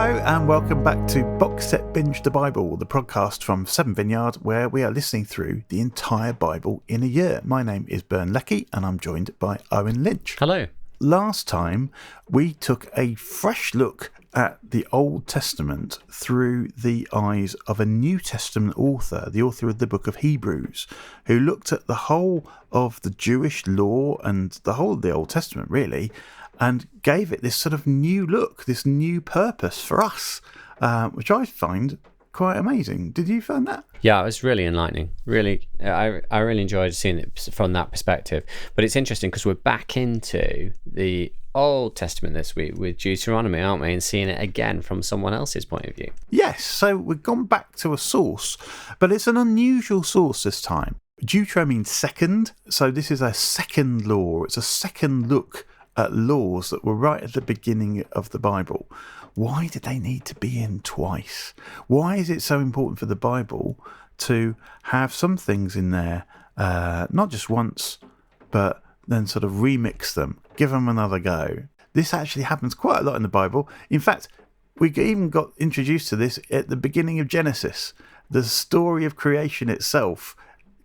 Hello and welcome back to Boxset, Binge the Bible, the podcast from Seven Vineyard, where we are listening through the entire Bible in a year. My name is Bern, Leckie, and I'm joined by Owen, Lynch. Hello. Last time, we took a fresh look at the Old Testament through the eyes of a New Testament author, the author of the book of Hebrews, who looked at the whole of the Jewish law and the whole of the Old Testament, really, and gave it this sort of new look, this new purpose for us, which I find quite amazing. Did you find that? Yeah, it was really enlightening. Really, I really enjoyed seeing it from that perspective. But it's interesting because we're back into the Old Testament this week with Deuteronomy, aren't we? And seeing it again from someone else's point of view. Yes, so we've gone back to a source, but it's an unusual source this time. Deutero means second, so this is a second law. It's a second look at laws that were right at the beginning of the Bible. Why did they need to be in twice? Why is it so important for the Bible to have some things in there, not just once, but then sort of remix them, give them another go? This actually happens quite a lot in the Bible. In fact, we even got introduced to this at the beginning of Genesis. The story of creation itself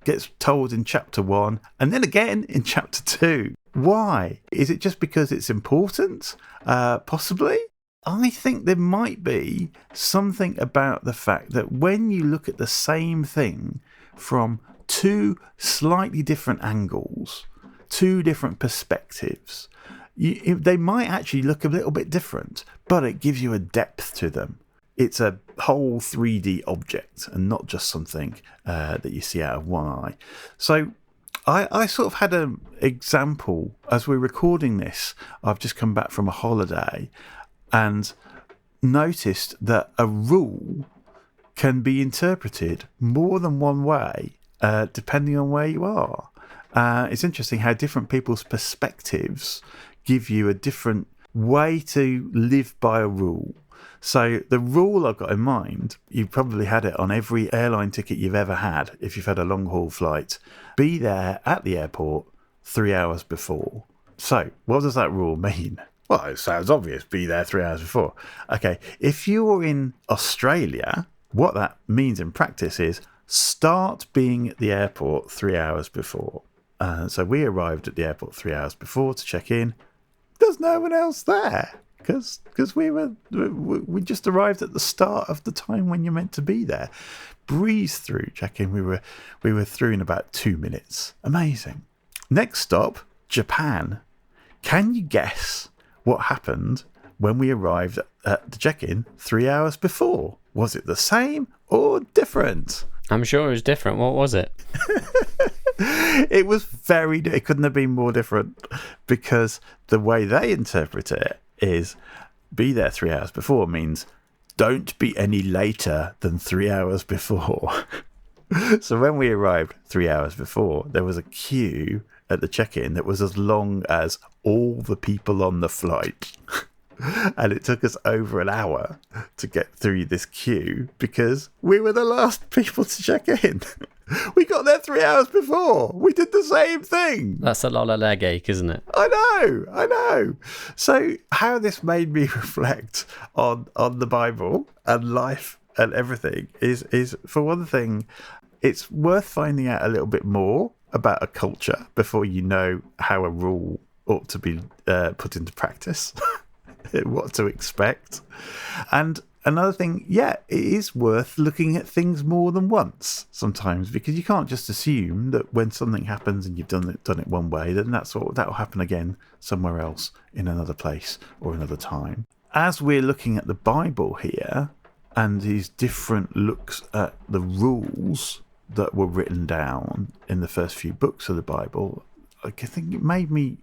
gets told in chapter 1 and then again in chapter 2. Why? Is it just because it's important? Possibly. I think there might be something about the fact that when you look at the same thing from two slightly different angles, two different perspectives, they might actually look a little bit different, but it gives you a depth to them. It's a whole 3D object and not just something that you see out of one eye. So I sort of had an example as we're recording this. I've just come back from a holiday and noticed that a rule can be interpreted more than one way depending on where you are. It's interesting how different people's perspectives give you a different way to live by a rule. So the rule I've got in mind, you've probably had it on every airline ticket you've ever had if you've had a long-haul flight. Be there at the airport 3 hours before. So what does that rule mean? Well, it sounds obvious, be there 3 hours before. Okay, if you're in Australia, what that means in practice is start being at the airport 3 hours before. So we arrived at the airport 3 hours before to check in. There's no one else there. Because we just arrived at the start of the time when you're meant to be there. Breeze through check-in. We were through in about 2 minutes. Amazing. Next stop, Japan. Can you guess what happened when we arrived at the check-in 3 hours before? Was it the same or different? I'm sure it was different. What was it? It was it couldn't have been more different, because the way they interpret it is be there 3 hours before means don't be any later than 3 hours before. So when we arrived 3 hours before, there was a queue at the check-in that was as long as all the people on the flight. And it took us over an hour to get through this queue because we were the last people to check in. We got there 3 hours before. We did the same thing. That's a lot of leg ache, isn't it? I know. So how this made me reflect on the Bible and life and everything is for one thing, it's worth finding out a little bit more about a culture before you know how a rule ought to be put into practice. What to expect. And another thing, it is worth looking at things more than once sometimes, because you can't just assume that when something happens and you've done it one way, then that'll happen again somewhere else in another place or another time. As we're looking at the Bible here and these different looks at the rules that were written down in the first few books of the Bible, I think it made me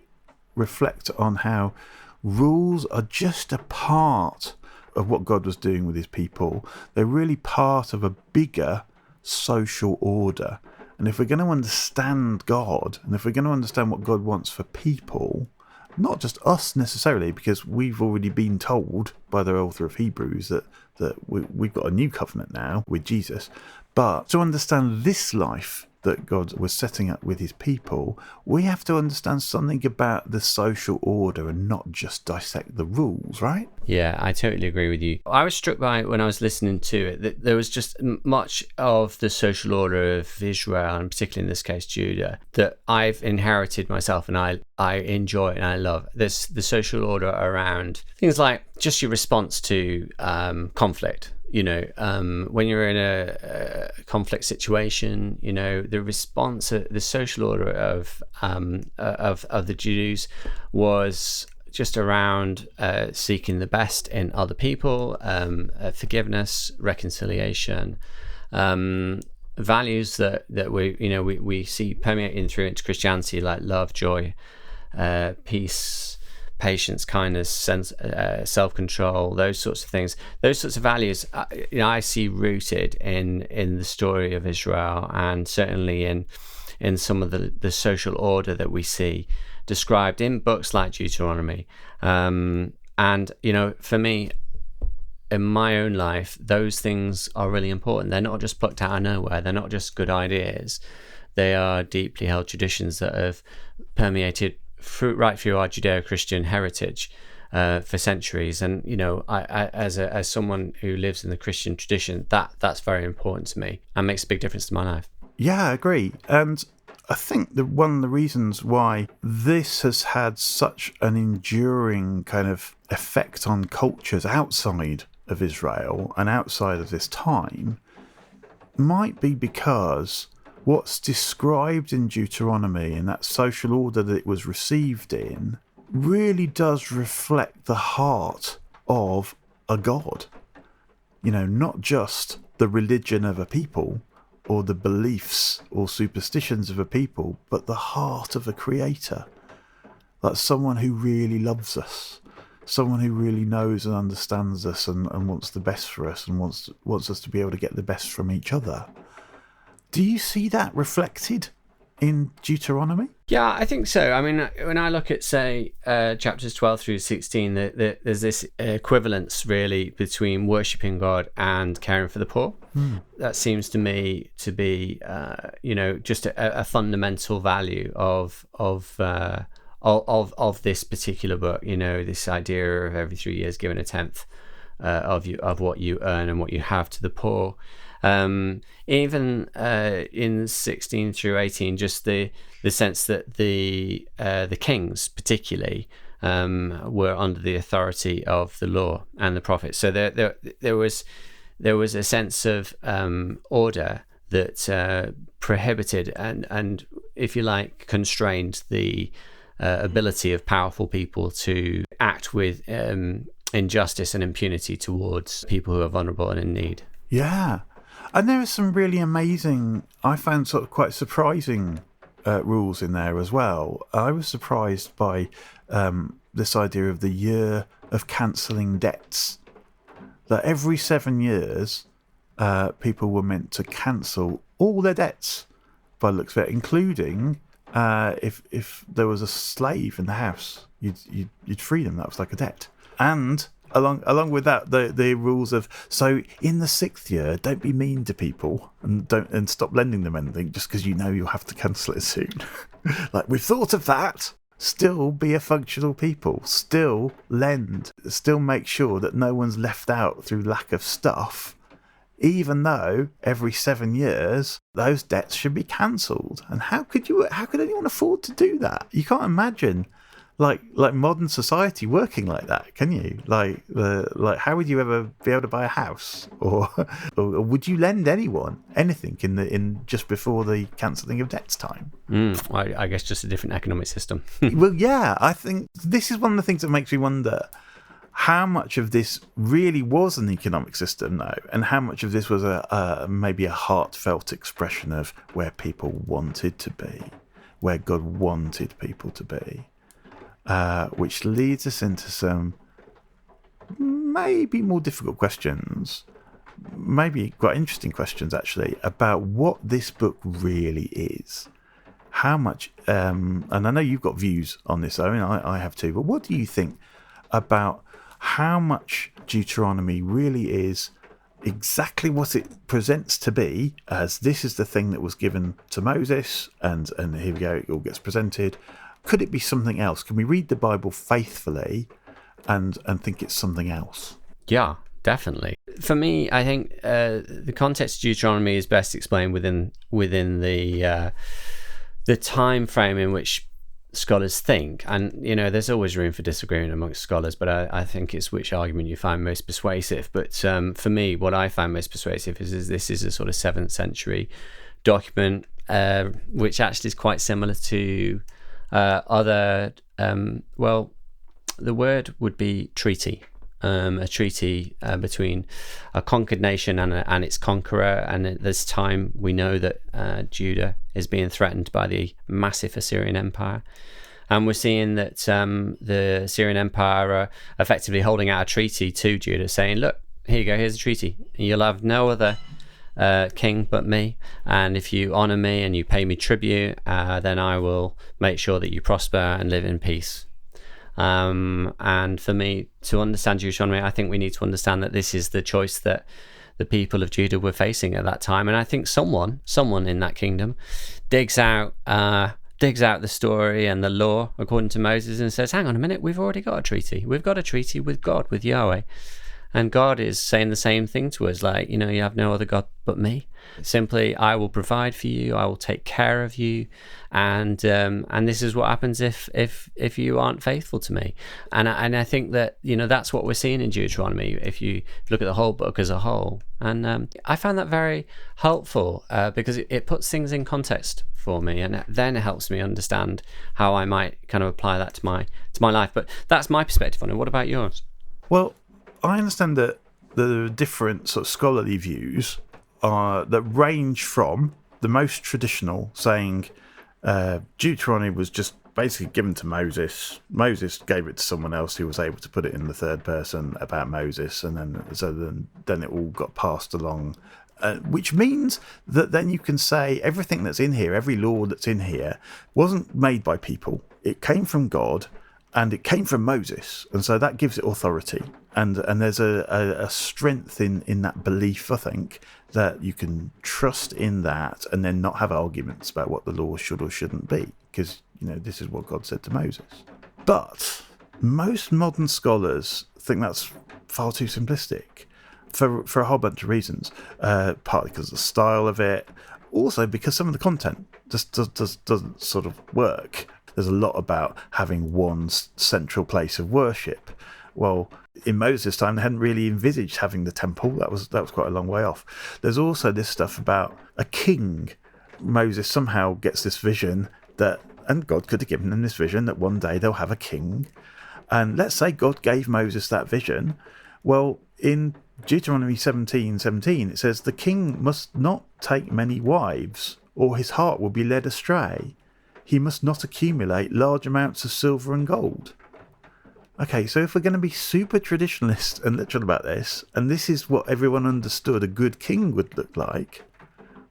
reflect on how rules are just a part of what God was doing with his people. They're really part of a bigger social order. And if we're going to understand God, and if we're going to understand what God wants for people, not just us necessarily, because we've already been told by the author of Hebrews that we've got a new covenant now with Jesus, but to understand this life that God was setting up with his people, we have to understand something about the social order and not just dissect the rules, right? Yeah, I totally agree with you. I was struck by, when I was listening to it, that there was just much of the social order of Israel, and particularly in this case Judah, that I've inherited myself, and I enjoy and I love. There's the social order around things like just your response to conflict. When you're in a conflict situation, the response, the social order of the Jews was just around seeking the best in other people, forgiveness, reconciliation, values that we see permeating through into Christianity, like love, joy, peace, patience, kindness, self-control, those sorts of things. Those sorts of values, I see rooted in the story of Israel, and certainly in some of the social order that we see described in books like Deuteronomy. And for me, in my own life, those things are really important. They're not just plucked out of nowhere. They're not just good ideas. They are deeply held traditions that have permeated right through our Judeo-Christian heritage for centuries. And I as someone who lives in the Christian tradition, that's very important to me and makes a big difference to my life. Yeah, I agree. And I think that one of the reasons why this has had such an enduring kind of effect on cultures outside of Israel and outside of this time might be because what's described in Deuteronomy and that social order that it was received in really does reflect the heart of a God. Not just the religion of a people or the beliefs or superstitions of a people, but the heart of a creator. That's someone who really loves us, someone who really knows and understands us and wants the best for us and wants us to be able to get the best from each other. Do you see that reflected in Deuteronomy? Yeah, I think so. I mean, when I look at, say, chapters 12 through 16, there's this equivalence, really, between worshipping God and caring for the poor. That seems to me to be, just a fundamental value of this particular book. This idea of every 3 years giving a tenth of what you earn and what you have to the poor. Even in 16 through 18, just the sense that the kings particularly were under the authority of the law and the prophets. So there was a sense of order that prohibited and if you like constrained the ability of powerful people to act with injustice and impunity towards people who are vulnerable and in need. Yeah. And there are some really amazing, I found sort of quite surprising rules in there as well. I was surprised by this idea of the year of cancelling debts. That every 7 years, people were meant to cancel all their debts, by the looks of it, including if there was a slave in the house, you'd free them. That was like a debt. And along with that, the rules of, so in the 6th year, don't be mean to people and stop lending them anything just because you'll have to cancel it soon. Like, we've thought of that. Still be a functional people. Still lend. Still make sure that no one's left out through lack of stuff. Even though every 7 years those debts should be cancelled. And how could anyone afford to do that? You can't imagine like modern society working like that, can you? Like how would you ever be able to buy a house, or would you lend anyone anything in just before the cancelling of debts time? I guess just a different economic system. Well, yeah, I think this is one of the things that makes me wonder how much of this really was an economic system, though, and how much of this was maybe a heartfelt expression of where people wanted to be, where God wanted people to be. Which leads us into some maybe more difficult questions, maybe quite interesting questions actually, about what this book really is. How much, and I know you've got views on this, Owen, I have too, but what do you think about how much Deuteronomy really is exactly what it presents to be, as this is the thing that was given to Moses, and here we go, it all gets presented? Could it be something else? Can we read the Bible faithfully and think it's something else? Yeah, definitely. For me, I think the context of Deuteronomy is best explained within the time frame in which scholars think, and there's always room for disagreement amongst scholars, but I think it's which argument you find most persuasive. But for me, what I find most persuasive is this is a sort of 7th century document, which actually is quite similar to other the word would be treaty. A treaty between a conquered nation and its conqueror. And at this time, we know that Judah is being threatened by the massive Assyrian Empire. And we're seeing that the Assyrian Empire are effectively holding out a treaty to Judah, saying, look, here you go, here's a treaty. You'll have no other king but me. And if you honor me and you pay me tribute, then I will make sure that you prosper and live in peace. And for me, to understand Deuteronomy, I think we need to understand that this is the choice that the people of Judah were facing at that time. And I think someone in that kingdom digs out the story and the law according to Moses and says, hang on a minute, we've already got a treaty. We've got a treaty with God, with Yahweh. And God is saying the same thing to us, like, you have no other God but me. Simply, I will provide for you, I will take care of you, and this is what happens if you aren't faithful to me. And I think that that's what we're seeing in Deuteronomy if you look at the whole book as a whole. And I found that very helpful because it puts things in context for me, and then it helps me understand how I might kind of apply that to my life. But that's my perspective on it. What about yours? Well, I understand that the different sort of scholarly views that range from the most traditional, saying Deuteronomy was just basically given to Moses. Moses gave it to someone else who was able to put it in the third person about Moses, and then it all got passed along. Which means that then you can say everything that's in here, every law that's in here, wasn't made by people. It came from God. And it came from Moses, and so that gives it authority. And there's a strength in that belief, I think, that you can trust in that and then not have arguments about what the law should or shouldn't be, because this is what God said to Moses. But most modern scholars think that's far too simplistic for a whole bunch of reasons. Partly because of the style of it, also because some of the content just doesn't sort of work. There's a lot about having one central place of worship. Well, in Moses' time, they hadn't really envisaged having the temple. That was quite a long way off. There's also this stuff about a king. Moses somehow gets this vision and God could have given them this vision that one day they'll have a king. And let's say God gave Moses that vision. Well, in Deuteronomy 17:17, it says the king must not take many wives, or his heart will be led astray. He must not accumulate large amounts of silver and gold. Okay, so if we're going to be super traditionalist and literal about this, and this is what everyone understood a good king would look like,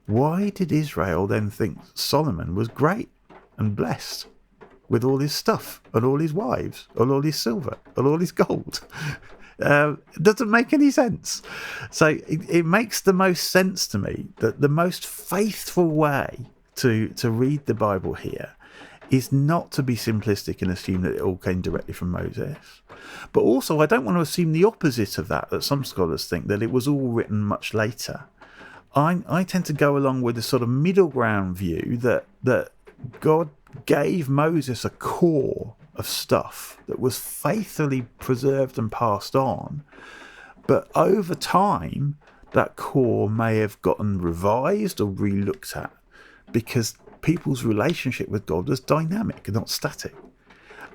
why did Israel then think Solomon was great and blessed with all his stuff and all his wives and all his silver and all his gold? It doesn't make any sense. So it makes the most sense to me that the most faithful way to read the Bible here is not to be simplistic and assume that it all came directly from Moses. But also, I don't want to assume the opposite of that some scholars think that it was all written much later. I tend to go along with a sort of middle ground view that God gave Moses a core of stuff that was faithfully preserved and passed on, but over time that core may have gotten revised or re-looked at, because people's relationship with God was dynamic and not static.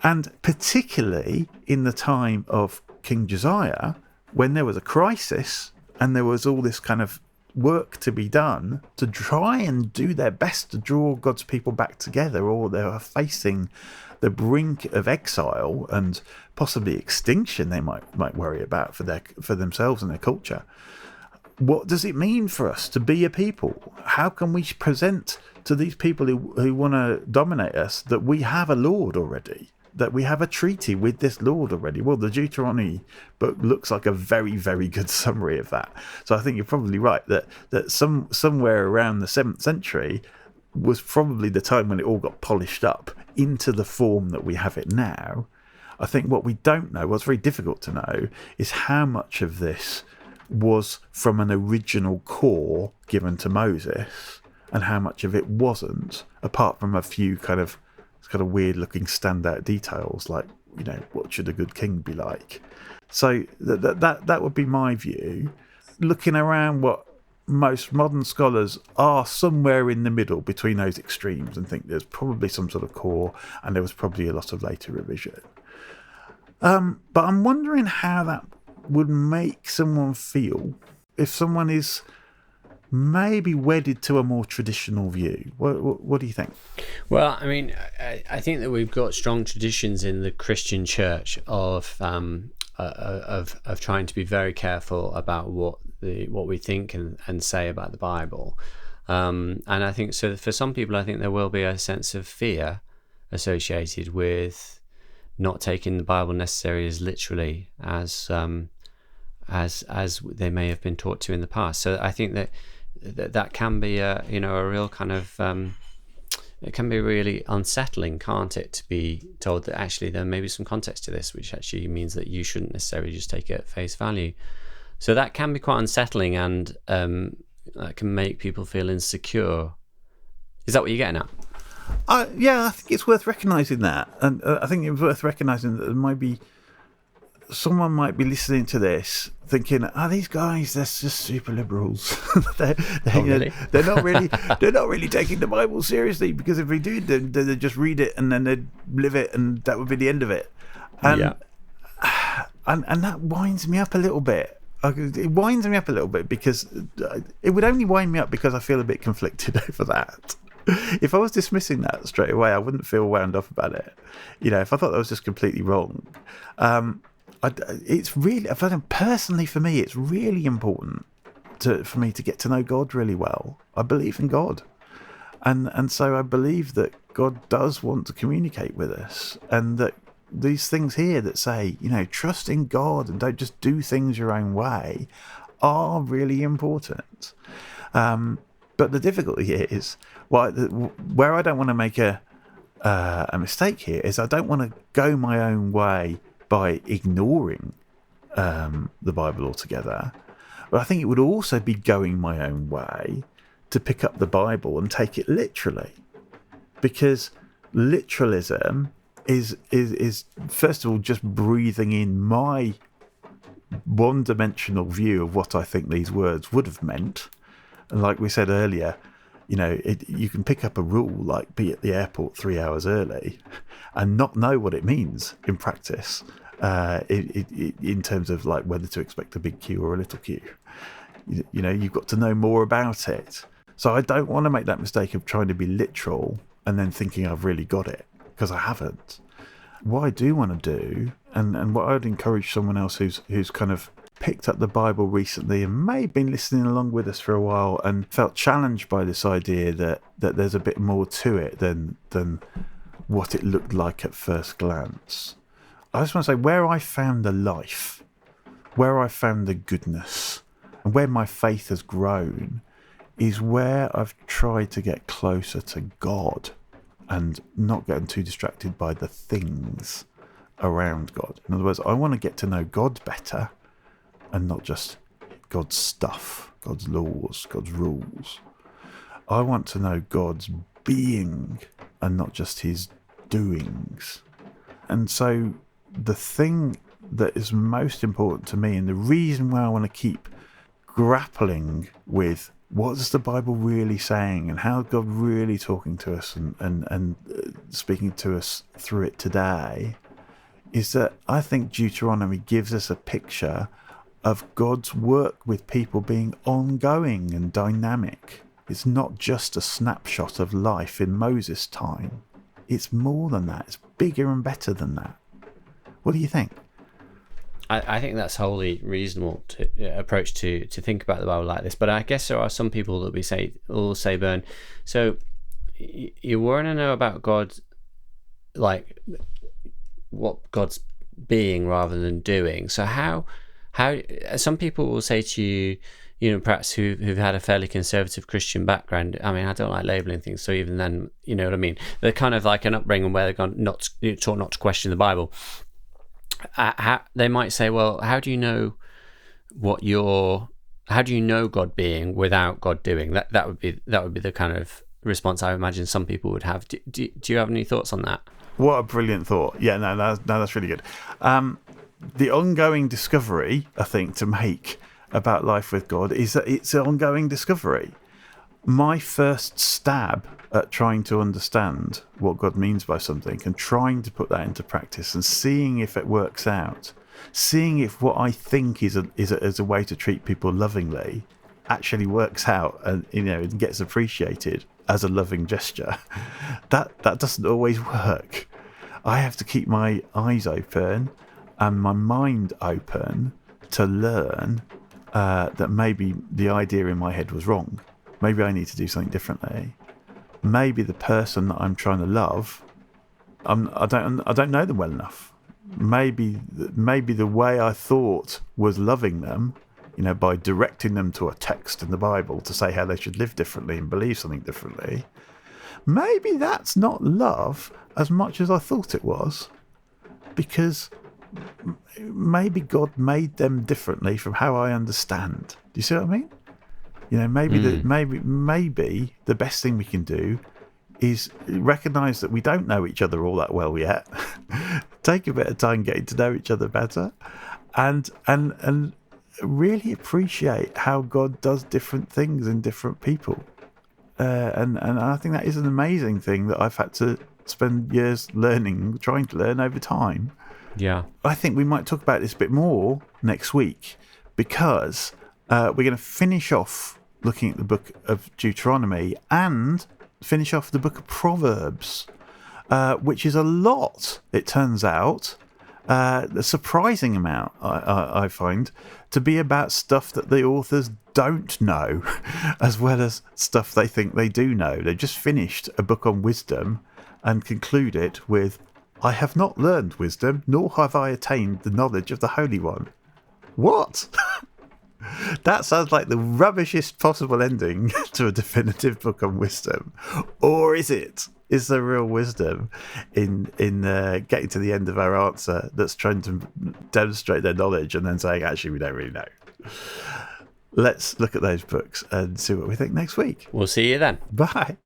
And particularly in the time of King Josiah, when there was a crisis and there was all this kind of work to be done to try and do their best to draw God's people back together, or they were facing the brink of exile and possibly extinction they might worry about for themselves and their culture. What does it mean for us to be a people? How can we present to these people who want to dominate us that we have a Lord already? that we have a treaty with this Lord already. Well, the Deuteronomy book looks like a very, very good summary of that. So I think you're probably right that somewhere around the 7th century was probably the time when it all got polished up into the form that we have it now. I think what we don't know, what's very difficult to know, is how much of this was from an original core given to Moses and how much of it wasn't, apart from a few kind of weird looking standout details like, what should a good king be like? So that would be my view. Looking around, what most modern scholars are somewhere in the middle between those extremes and think there's probably some sort of core and there was probably a lot of later revision. But I'm wondering how that would make someone feel if someone is maybe wedded to a more traditional view. What do you think? Well, I mean, I think that we've got strong traditions in the Christian church of trying to be very careful about what we think and say about the Bible. And I think so for some people, I think there will be a sense of fear associated with not taking the Bible necessarily as literally as they may have been taught to in the past. So I think that can be a real kind of it can be really unsettling, can't it, to be told that actually there may be some context to this, which actually means that you shouldn't necessarily just take it at face value. So that can be quite unsettling, and that can make people feel insecure. Is that what you're getting at? Yeah, I think it's worth recognising that, and I think it's worth recognising that there might be someone might be listening to this thinking, these guys, they're just super liberals. They're not really taking the Bible seriously, because if they do, they'd just read it and then they'd live it, and that would be the end of it. And that winds me up a little bit. It winds me up a little bit because it would only wind me up because I feel a bit conflicted over that. If I was dismissing that straight away, I wouldn't feel wound up about it. If I thought that was just completely wrong. It's really, personally for me, it's really important for me to get to know God really well. I believe in God. And so I believe that God does want to communicate with us, and that these things here that say, trust in God and don't just do things your own way are really important. But the difficulty is, where I don't want to make a mistake here is I don't want to go my own way by ignoring the Bible altogether. But I think it would also be going my own way to pick up the Bible and take it literally. Because literalism is first of all just breathing in my one-dimensional view of what I think these words would have meant. And like we said earlier, you can pick up a rule like be at the airport 3 hours early and not know what it means in practice, in terms of like whether to expect a big queue or a little queue. You've got to know more about it. So I don't want to make that mistake of trying to be literal and then thinking I've really got it, because I haven't. What I do want to do, and what I'd encourage someone else who's kind of picked up the Bible recently and may have been listening along with us for a while and felt challenged by this idea that there's a bit more to it than what it looked like at first glance. I just want to say, where I found the life, where I found the goodness, and where my faith has grown is where I've tried to get closer to God and not getting too distracted by the things around God. In other words, I want to get to know God better and not just God's stuff, God's laws, God's rules. I want to know God's being and not just his doings. And so the thing that is most important to me, and the reason why I want to keep grappling with what's the Bible really saying and how God really talking to us and speaking to us through it today, is that I think Deuteronomy gives us a picture of God's work with people being ongoing and dynamic. It's not just a snapshot of life in Moses' time. It's more than that. It's bigger and better than that. What do you think? I think that's wholly reasonable approach to think about the Bible like this. But I guess there are some people that will say, Bern, so you want to know about God, like what God's being rather than doing. So how some people will say to you, perhaps who've had a fairly conservative Christian background. I mean, I don't like labeling things, so even then, you know what I mean. They're kind of like an upbringing where they're taught not to question the Bible. They might say, well, how do you know God being without God doing? That would be the kind of response I imagine some people would have. Do you have any thoughts on that? What a brilliant thought. Yeah, no, that's really good. The ongoing discovery, I think, to make about life with God is that it's an ongoing discovery. My first stab at trying to understand what God means by something and trying to put that into practice and seeing if it works out, seeing if what I think is a way to treat people lovingly actually works out and and gets appreciated as a loving gesture. That doesn't always work. I have to keep my eyes open and my mind open to learn that maybe the idea in my head was wrong. Maybe I need to do something differently. Maybe the person that I'm trying to love, I don't know them well enough. Maybe the way I thought was loving them, by directing them to a text in the Bible to say how they should live differently and believe something differently, maybe that's not love as much as I thought it was, because maybe God made them differently from how I understand. Do you see what I mean? Maybe the best thing we can do is recognise that we don't know each other all that well yet. Take a bit of time getting to know each other better, and really appreciate how God does different things in different people. And I think that is an amazing thing that I've had to spend years trying to learn over time. Yeah. I think we might talk about this a bit more next week, because we're going to finish off looking at the book of Deuteronomy and finish off the book of Proverbs, which is a lot, it turns out, a surprising amount, I find, to be about stuff that the authors don't know, as well as stuff they think they do know. They've just finished a book on wisdom and conclude it with, I have not learned wisdom, nor have I attained the knowledge of the Holy One. What? That sounds like the rubbishest possible ending to a definitive book on wisdom. Or is it? Is there real wisdom in getting to the end of our answer that's trying to demonstrate their knowledge and then saying, actually, we don't really know? Let's look at those books and see what we think next week. We'll see you then. Bye.